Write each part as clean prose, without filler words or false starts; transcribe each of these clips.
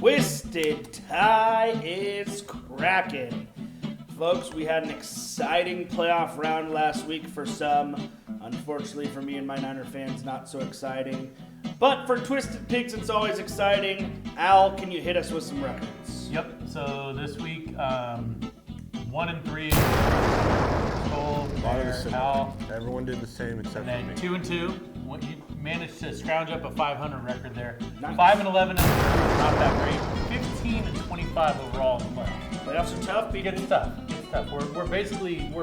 Twisted Tie is cracking. Folks, we had an exciting playoff round last week for some. Unfortunately for me and my Niner fans, not so exciting. But for Twisted PIXS, it's always exciting. Al, can you hit us with some records? Yep, so this week, 1-3, Cole, Al. Everyone did the same except and for me. then 2-2. You managed to scrounge up a 500 record there. Nice. 5-11, not that great. 15-25 overall in the playoffs. Playoffs are tough. It gets tough. We're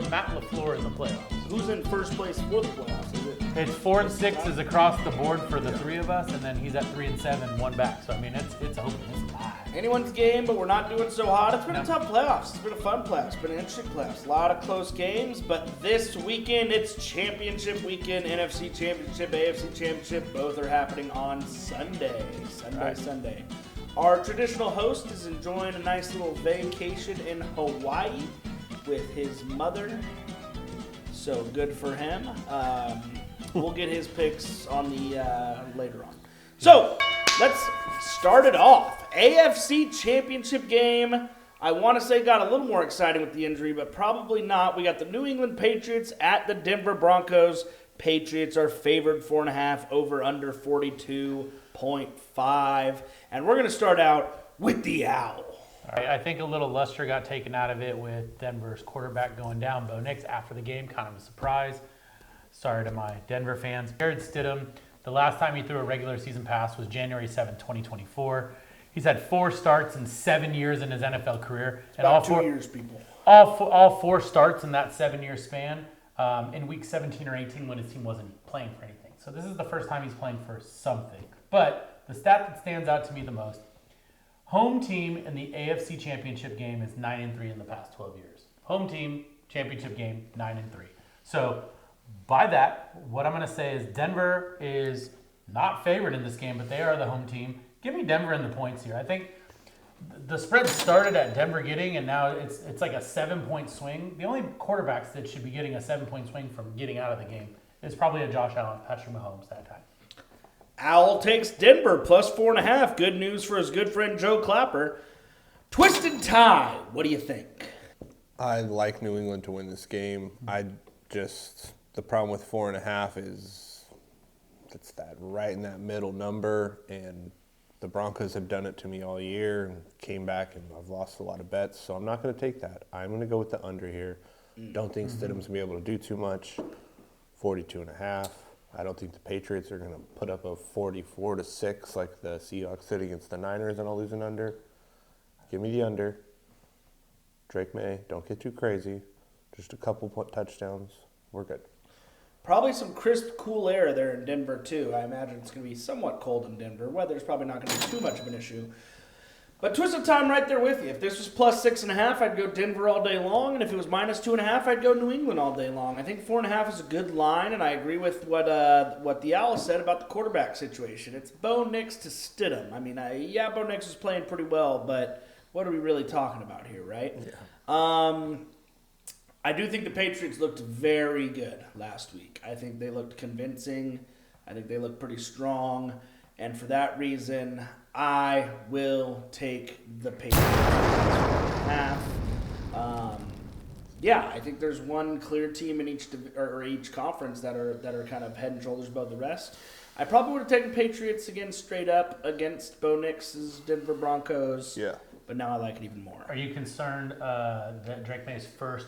Matt LaFleur in the playoffs. Who's in first place for the playoffs? Is it? It's 4-6 is across the board for the three of us, and then he's at 3-7, one back. So I mean, it's open. It's live. Anyone's game, but we're not doing so hot. It's been a tough playoffs. It's been a fun playoffs. It's been an interesting playoffs. A lot of close games, but this weekend it's championship weekend. NFC Championship, AFC Championship, both are happening on Sunday. Sunday. Our traditional host is enjoying a nice little vacation in Hawaii with his mother. So good for him. We'll get his picks on the later on. So let's start it off. AFC Championship game. I want to say got a little more exciting with the injury, but probably not. We got the New England Patriots at the Denver Broncos. Patriots are favored 4.5 over under 42.5. And we're going to start out with the Owl. All right, I think a little luster got taken out of it with Denver's quarterback going down. Bo Nix after the game, kind of a surprise. Sorry to my Denver fans. Jared Stidham, the last time he threw a regular season pass was January 7th, 2024. He's had 4 starts in 7 years in his NFL career. And all 2 years, people. All 4 starts in that 7-year span in week 17 or 18 when his team wasn't playing for anything. So this is the first time he's playing for something. But the stat that stands out to me the most, home team in the AFC Championship game is 9-3 in the past 12 years. Home team, championship game, 9-3. So by that, what I'm going to say is Denver is not favored in this game, but they are the home team. Give me Denver in the points here. I think the spread started at Denver getting, and now it's like a 7-point swing. The only quarterbacks that should be getting a 7-point swing from getting out of the game is probably a Josh Allen, Patrick Mahomes that time. Owl takes Denver plus 4.5. Good news for his good friend Joe Clapper. Twisted Tie, what do you think? I like New England to win this game. The problem with 4.5 is it's that right in that middle number, and the Broncos have done it to me all year and came back, and I've lost a lot of bets, so I'm not going to take that. I'm going to go with the under here. Don't think Stidham's going to be able to do too much. 42.5. I don't think the Patriots are going to put up a 44-6 like the Seahawks did against the Niners and I'll lose an under. Give me the under. Drake May, don't get too crazy. Just a couple touchdowns. We're good. Probably some crisp, cool air there in Denver, too. I imagine it's going to be somewhat cold in Denver. Weather's probably not going to be too much of an issue. But Twisted Time right there with you. If this was plus 6.5, I'd go Denver all day long. And if it was minus 2.5, I'd go New England all day long. I think 4.5 is a good line, and I agree with what the Owl said about the quarterback situation. It's Bo Nix to Stidham. I mean, Bo Nix is playing pretty well, but what are we really talking about here, right? Yeah. I do think the Patriots looked very good last week. I think they looked convincing. I think they looked pretty strong. And for that reason, I will take the Patriots half. I think there's one clear team in each conference that are kind of head and shoulders above the rest. I probably would have taken Patriots again straight up against Bo Nix's Denver Broncos. Yeah. But now I like it even more. Are you concerned that Drake May's first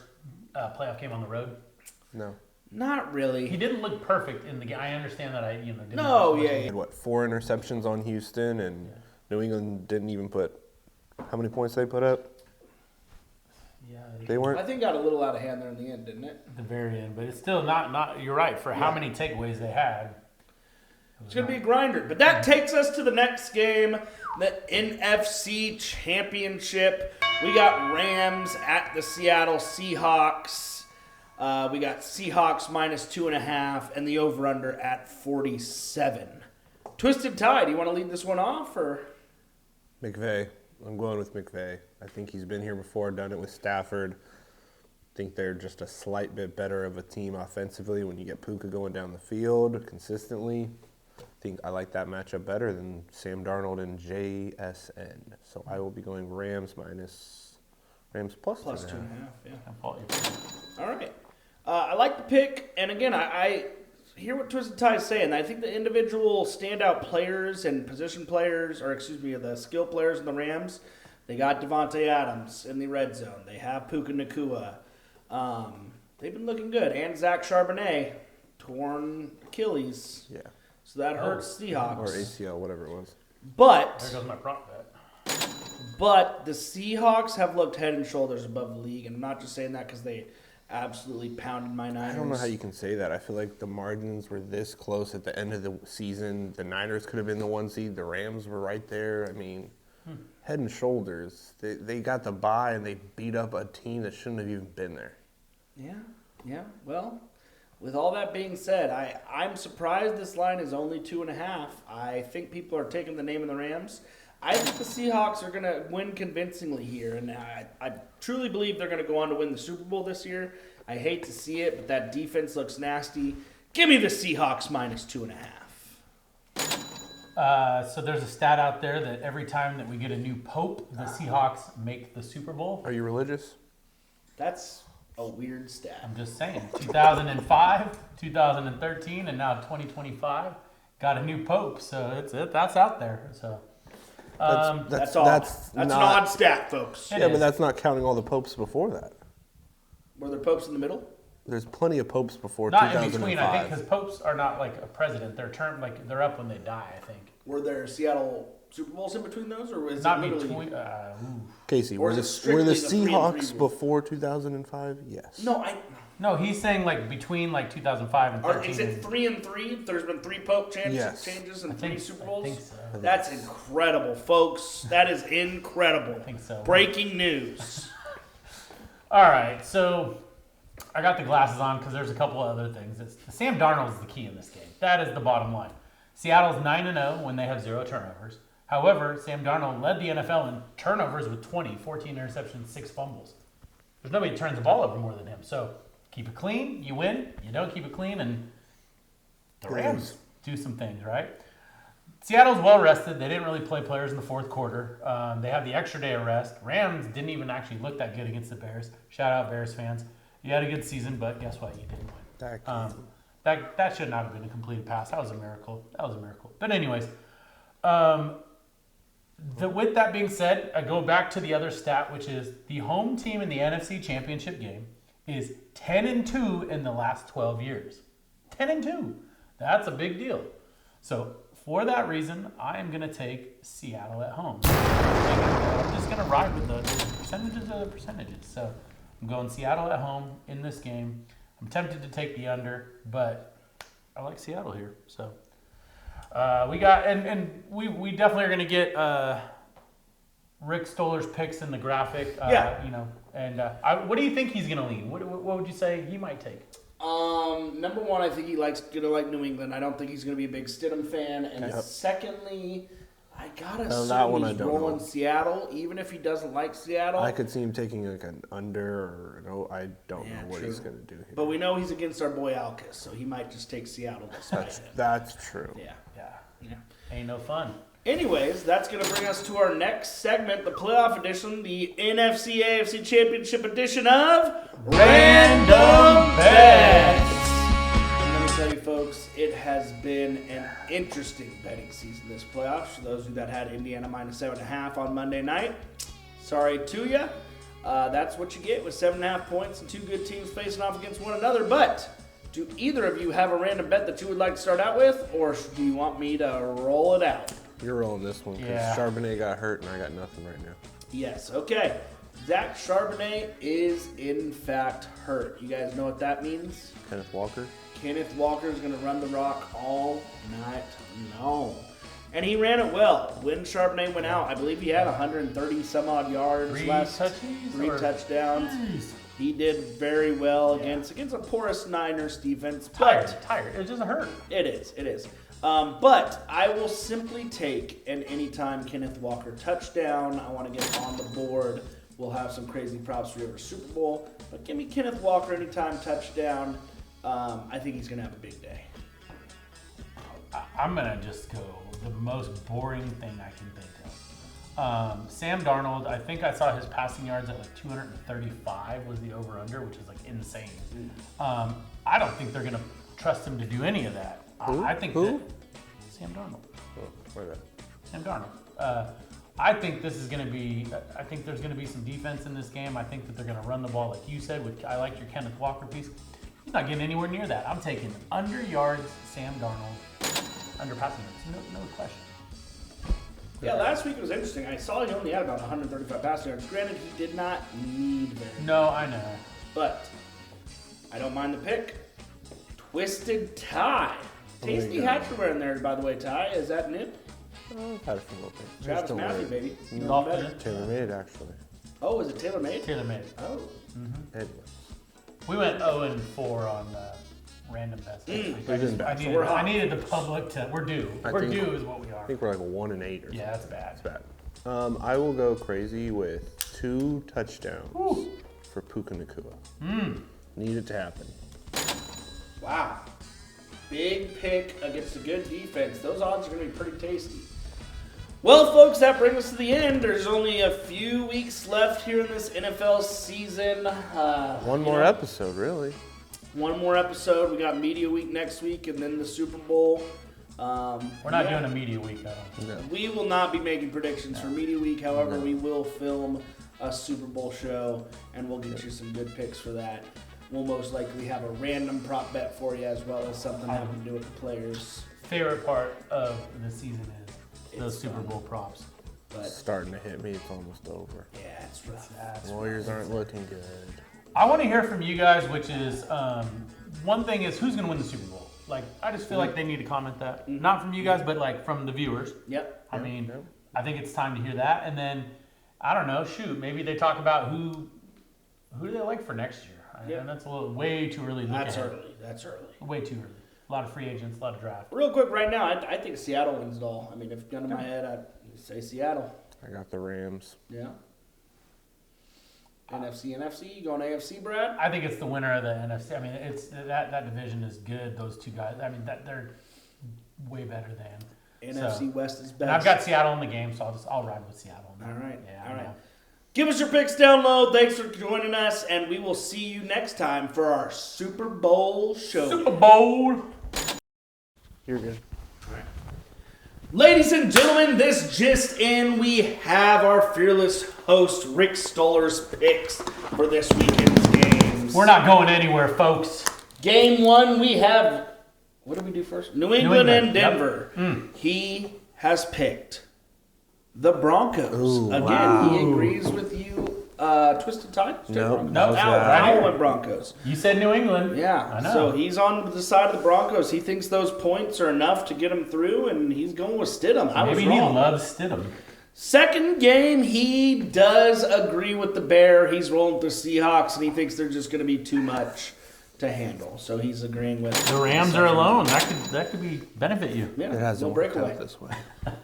playoff game on the road? No. Not really. He didn't look perfect in the game. I understand that. Didn't. No, He had 4 interceptions on Houston, and New England didn't even put. How many points they put up? Yeah, they weren't. I think got a little out of hand there in the end, didn't it? At the very end, but it's still not. You're right for how many takeaways they had. It's going to be a grinder. But that takes us to the next game, the NFC Championship. We got Rams at the Seattle Seahawks. We got Seahawks minus 2.5 and the over-under at 47. Twisted Tie, do you want to lead this one off? Or McVay. I'm going with McVay. I think he's been here before, done it with Stafford. I think they're just a slight bit better of a team offensively when you get Puka going down the field consistently. think I like that matchup better than Sam Darnold and JSN. So I will be going Rams plus 2.5. Yeah. I fault you. All right. I like the pick, and again, I hear what Twisted Tie is saying. I think the individual standout players and position players, the skill players in the Rams, they got Devontae Adams in the red zone. They have Puka Nacua. They've been looking good. And Zach Charbonnet, torn Achilles. Yeah. So that hurts Seahawks. Or ACL, whatever it was. But There goes my prop bet. But the Seahawks have looked head and shoulders above the league, and I'm not just saying that because they absolutely pounded my Niners. I don't know how you can say that. I feel like the margins were this close at the end of the season. The Niners could have been the 1 seed. The Rams were right there. I mean, head and shoulders. They got the bye, and they beat up a team that shouldn't have even been there. Yeah. Well, with all that being said, I'm surprised this line is only 2.5. I think people are taking the name of the Rams. I think the Seahawks are going to win convincingly here, and I truly believe they're going to go on to win the Super Bowl this year. I hate to see it, but that defense looks nasty. Give me the Seahawks minus 2.5. So there's a stat out there that every time that we get a new pope, the Seahawks make the Super Bowl. Are you religious? That's a weird stat. I'm just saying. 2005, 2013, and now 2025 got a new pope. So that's out there. So. That's an odd stat, folks. Yeah, but that's not counting all the popes before that. Were there popes in the middle? There's plenty of popes before Not 2005. in between, I think, because popes are not like a president. They're they're up when they die, I think. Were there Seattle Super Bowls in between those, or was it Not literally? between. Casey, Or were is the, it were the strictly the 3 and 3 Seahawks rule? before 2005? Yes. No, he's saying like between like 2005 and 13. Is it 3 and 3? There's been 3 pope changes Yes. and 3 Super Bowls. I think so. That's incredible, folks. That is incredible. I think so. Breaking news. All right, so I got the glasses on because there's a couple of other things. Sam Darnold is the key in this game. That is the bottom line. Seattle's 9-0 when they have 0 turnovers. However, Sam Darnold led the NFL in turnovers with 20, 14 interceptions, 6 fumbles. There's nobody who turns the ball over more than him. So keep it clean, you win. You don't keep it clean, and the Rams do some things, right? Seattle's well rested. They didn't really play players in the fourth quarter. They have the extra day of rest. Rams didn't even actually look that good against the Bears. Shout out Bears fans. You had a good season, but guess what? You didn't win. That should not have been a completed pass. That was a miracle. But anyways, with that being said, I go back to the other stat, which is the home team in the NFC Championship game is 10-2 in the last 12 years. 10-2. That's a big deal. So for that reason, I am going to take Seattle at home. I'm just going to ride with the percentages. So I'm going Seattle at home in this game. I'm tempted to take the under, but I like Seattle here. So we got and we definitely are going to get Rick Stoller's picks in the graphic. What do you think he's going to lean? What would you say he might take? Number one, I think he likes gonna like New England. I don't think he's gonna be a big Stidham fan. And secondly, I gotta assume he's rolling Seattle, even if he doesn't like Seattle. I could see him taking like an under or no. I don't know what he's gonna do here. But we know he's against our boy Alcus, so he might just take Seattle despite him. That's true. Yeah. Ain't no fun. Anyways, that's going to bring us to our next segment, the playoff edition, the NFC AFC Championship edition of Random Bets. And let me tell you, folks, it has been an interesting betting season this playoffs. For those of you that had Indiana minus 7.5 on Monday night, sorry to you. That's what you get with 7.5 points and 2 good teams facing off against one another. But do either of you have a random bet that you would like to start out with, or do you want me to roll it out? You're rolling this one because Charbonnet got hurt and I got nothing right now. Yes, okay. Zach Charbonnet is in fact hurt. You guys know what that means? Kenneth Walker is going to run the rock all night long. And he ran it well. When Charbonnet went out, I believe he had 130 some odd yards. 3 touchdowns. Jeez. He did very well against a porous Niners defense. Tired. It doesn't hurt. It is. But I will simply take an anytime Kenneth Walker touchdown. I want to get on the board. We'll have some crazy props for your Super Bowl. But give me Kenneth Walker anytime touchdown. I think he's going to have a big day. I'm going to just go the most boring thing I can think of. Sam Darnold, I think I saw his passing yards at like 235 was the over-under, which is like insane. I don't think they're going to trust him to do any of that. I think that Sam Darnold. Where that? Sam Darnold. I think this is going to be. I think there's going to be some defense in this game. I think that they're going to run the ball like you said. I like your Kenneth Walker piece. He's not getting anywhere near that. I'm taking under yards, Sam Darnold, under passing yards. No question. Yeah, last week it was interesting. I saw he only had about 135 passing yards. Granted, he did not need very No, I know. But I don't mind the pick. Twisted Tie. Tasty Hatcherware in there, by the way, Ty. Is that new? I've had it for a little bit. Travis Matthew, baby. Tailor made, actually. Oh, is it tailor-made? Tailor-made. Oh. Anyways. We went 0-4 on random bets. I needed the public to. We're due. We're due is what we are. I think we're like 1-8 or something. Yeah, that's bad. It's bad. I will go crazy with 2 touchdowns for Puka Nacua. Need it to happen. Wow. Big pick against a good defense. Those odds are going to be pretty tasty. Well, folks, that brings us to the end. There's only a few weeks left here in this NFL season. One more episode, really. One more episode. We got Media Week next week and then the Super Bowl. We're not doing a Media Week, I don't think. No. We will not be making predictions for Media Week. However, we will film a Super Bowl show, and we'll get you some good picks for that. We'll most likely have a random prop bet for you as well as something having to do with the players. Favorite part of the season is those Super Bowl props. But it's starting to hit me. It's almost over. Yeah, it's rough. Warriors aren't looking good. I want to hear from you guys, which is one thing is who's going to win the Super Bowl. Like, I just feel like they need to comment that. Not from you guys, but like from the viewers. Yep. I mean, I think it's time to hear that. And then, I don't know, maybe they talk about who do they like for next year. And that's a little way too early. That's early. Way too early. A lot of free agents, a lot of draft. Real quick, right now, I think Seattle wins it all. I mean, if gun to my head, I'd say Seattle. I got the Rams. Yeah. NFC. You going AFC, Brad? I think it's the winner of the NFC. I mean, it's that division is good. Those two guys. I mean, they're way better than NFC West is best. And I've got Seattle in the game, so I'll ride with Seattle. All right. Yeah. All right. Give us your picks down low. Thanks for joining us, and we will see you next time for our Super Bowl show. Super Bowl. You're good. All right. Ladies and gentlemen, this just in, we have our fearless host, Rick Stoller's picks for this weekend's games. We're not going anywhere, folks. Game 1, we have, what did we do first? New England and Denver. Yep. He has picked the Broncos. Ooh, Again, wow. he agrees with you. Twisted Tie? No. Al went Broncos. You said New England. Yeah. I know. So he's on the side of the Broncos. He thinks those points are enough to get him through, and he's going with Stidham. Maybe he loves Stidham. Second game, he does agree with the Bear. He's rolling with the Seahawks, and he thinks they're just going to be too much to handle. So he's agreeing with The Rams are alone. That could be benefit you. Yeah, It hasn't no worked breakaway. out this way.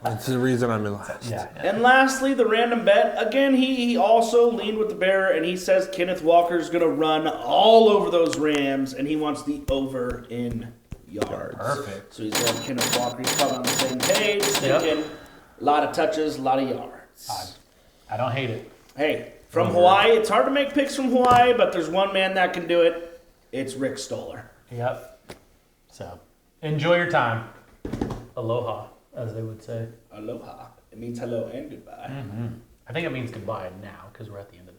That's the reason I'm in last. Yeah. And lastly, the random bet. Again, he also leaned with the Bear, and he says Kenneth Walker's going to run all over those Rams, and he wants the over in yards. Perfect. So he's going Kenneth Walker. He's probably on the same page, thinking a lot of touches, a lot of yards. I don't hate it. Hey, from Hawaii, it's hard to make picks from Hawaii, but there's one man that can do it. It's Rick Stoller. Yep. So, enjoy your time. Aloha, as they would say. Aloha. It means hello and goodbye. I think it means goodbye now because we're at the end of the show.